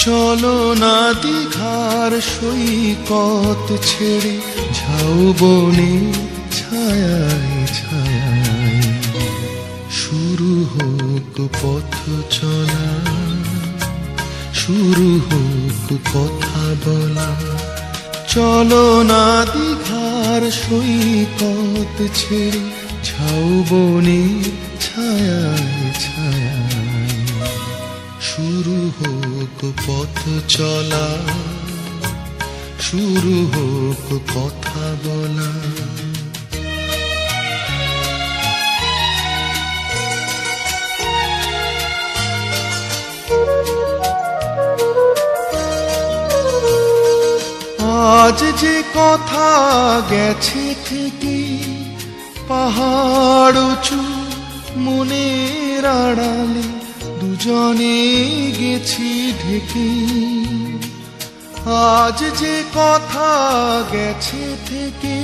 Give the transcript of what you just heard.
চলো না দীঘার সৈকত ছেড়ে ঝাউবনে ছায়ায় ছায়ায় শুরু হোক পথ চলা, শুরু হোক কথা বলা। চলো না দীঘার সৈকত ছেড়ে ঝাউবনে ছায়ায় ছায়ায় শুরু হোক পথ চলা, শুরু হোক কথা বলা। আজ যে কথা গেছে থেকে পাহাড় উঁচু মনের আড়ালে দুজনে গেছি ঢেকে। আজ যে কথা গেছে থেকে